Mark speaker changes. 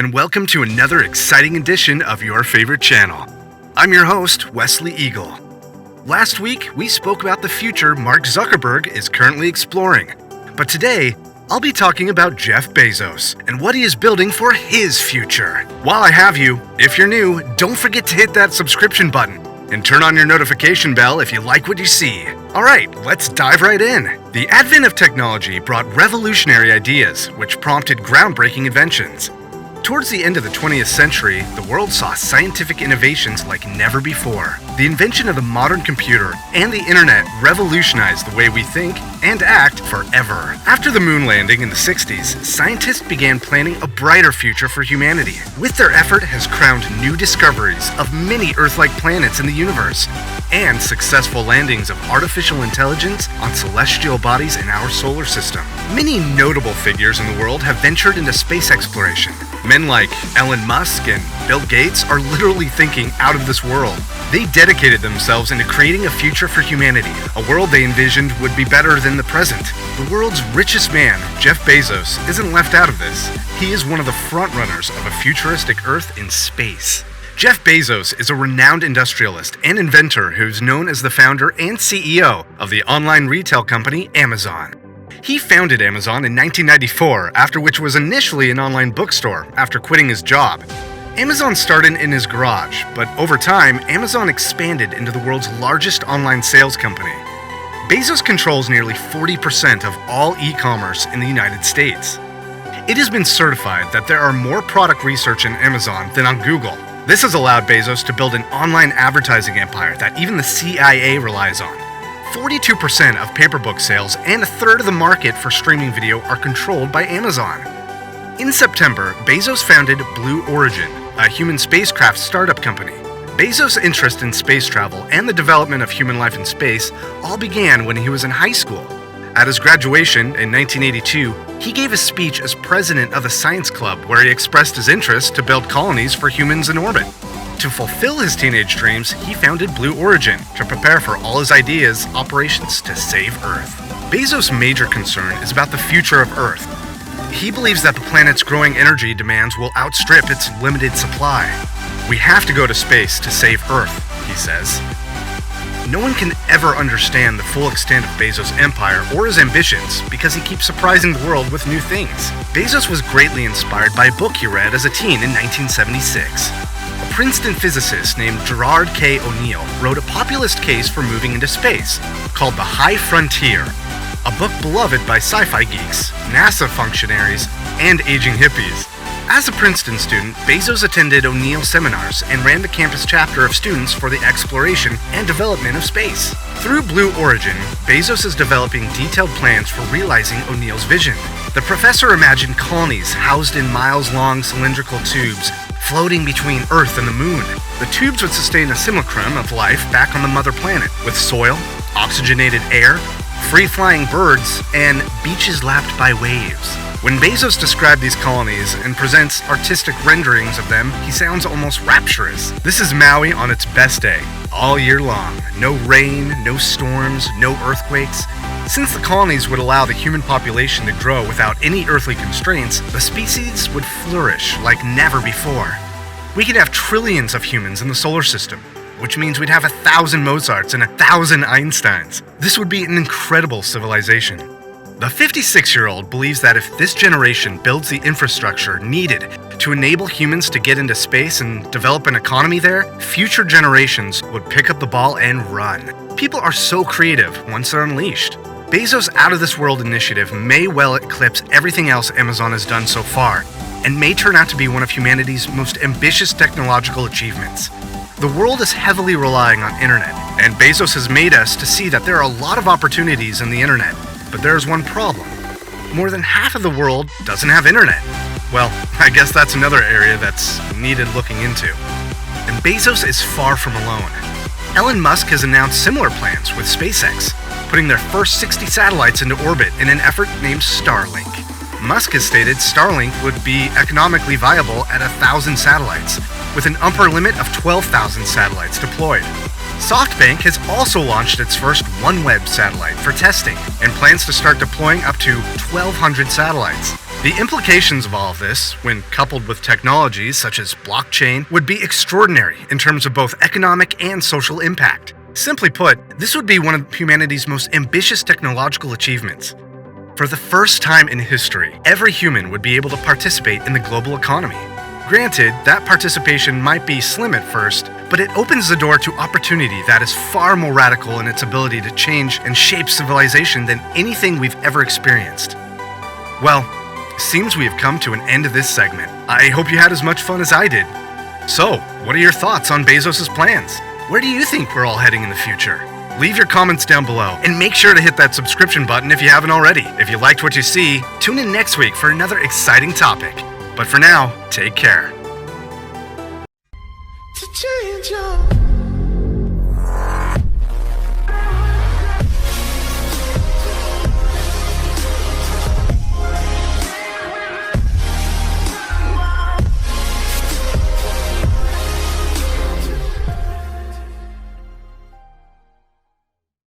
Speaker 1: and welcome to another exciting edition of your favorite channel. I'm your host, Wesley Eagle. Last week, we spoke about the future Mark Zuckerberg is currently exploring, but today, I'll be talking about Jeff Bezos and what he is building for his future. While I have you, if you're new, don't forget to hit that subscription button and turn on your notification bell if you like what you see. Alright, let's dive right in. The advent of technology brought revolutionary ideas, which prompted groundbreaking inventions. Towards the end of the 20th century, the world saw scientific innovations like never before. The invention of the modern computer and the internet revolutionized the way we think and act forever. After the moon landing in the 60s, scientists began planning a brighter future for humanity. With their effort has crowned new discoveries of many Earth-like planets in the universe and successful landings of artificial intelligence on celestial bodies in our solar system. Many notable figures in the world have ventured into space exploration. Men like Elon Musk and Bill Gates are literally thinking out of this world. They dedicated themselves into creating a future for humanity, a world they envisioned would be better than the present. The world's richest man, Jeff Bezos, isn't left out of this. He is one of the frontrunners of a futuristic Earth in space. Jeff Bezos is a renowned industrialist and inventor who's known as the founder and CEO of the online retail company Amazon. He founded Amazon in 1994, after which was initially an online bookstore after quitting his job. Amazon started in his garage, but over time, Amazon expanded into the world's largest online sales company. Bezos controls nearly 40% of all e-commerce in the United States. It has been certified that there are more product research in Amazon than on Google. This has allowed Bezos to build an online advertising empire that even the CIA relies on. 42% of paper book sales and a third of the market for streaming video are controlled by Amazon. In September, Bezos founded Blue Origin, a human spacecraft startup company. Bezos' interest in space travel and the development of human life in space all began when he was in high school. At his graduation in 1982, he gave a speech as president of a science club where he expressed his interest to build colonies for humans in orbit. To fulfill his teenage dreams, he founded Blue Origin to prepare for all his ideas, operations to save Earth. Bezos' major concern is about the future of Earth. He believes that the planet's growing energy demands will outstrip its limited supply. We have to go to space to save Earth, he says. No one can ever understand the full extent of Bezos' empire or his ambitions because he keeps surprising the world with new things. Bezos was greatly inspired by a book he read as a teen in 1976. A Princeton physicist named Gerard K. O'Neill wrote a populist case for moving into space, called The High Frontier, a book beloved by sci-fi geeks, NASA functionaries, and aging hippies. As a Princeton student, Bezos attended O'Neill seminars and ran the campus chapter of students for the exploration and development of space. Through Blue Origin, Bezos is developing detailed plans for realizing O'Neill's vision. The professor imagined colonies housed in miles-long cylindrical tubes floating between Earth and the Moon. The tubes would sustain a simulacrum of life back on the mother planet, with soil, oxygenated air, free-flying birds, and beaches lapped by waves. When Bezos described these colonies and presents artistic renderings of them, he sounds almost rapturous. This is Maui on its best day, all year long. No rain, no storms, no earthquakes. Since the colonies would allow the human population to grow without any earthly constraints, the species would flourish like never before. We could have trillions of humans in the solar system, which means we'd have 1,000 Mozarts and 1,000 Einsteins. This would be an incredible civilization. The 56-year-old believes that if this generation builds the infrastructure needed to enable humans to get into space and develop an economy there, future generations would pick up the ball and run. People are so creative once they're unleashed. Bezos' out-of-this-world initiative may well eclipse everything else Amazon has done so far, and may turn out to be one of humanity's most ambitious technological achievements. The world is heavily relying on internet, and Bezos has made us to see that there are a lot of opportunities in the internet. But there's one problem. More than half of the world doesn't have internet. Well, I guess that's another area that's needed looking into. And Bezos is far from alone. Elon Musk has announced similar plans with SpaceX, putting their first 60 satellites into orbit in an effort named Starlink. Musk has stated Starlink would be economically viable at 1,000 satellites, with an upper limit of 12,000 satellites deployed. SoftBank has also launched its first OneWeb satellite for testing and plans to start deploying up to 1,200 satellites. The implications of all of this, when coupled with technologies such as blockchain, would be extraordinary in terms of both economic and social impact. Simply put, this would be one of humanity's most ambitious technological achievements. For the first time in history, every human would be able to participate in the global economy. Granted, that participation might be slim at first, but it opens the door to opportunity that is far more radical in its ability to change and shape civilization than anything we've ever experienced. Well, seems we have come to an end of this segment. I hope you had as much fun as I did. So, what are your thoughts on Bezos' plans? Where do you think we're all heading in the future? Leave your comments down below, and make sure to hit that subscription button if you haven't already. If you liked what you see, tune in next week for another exciting topic. But for now, take care.
Speaker 2: To change your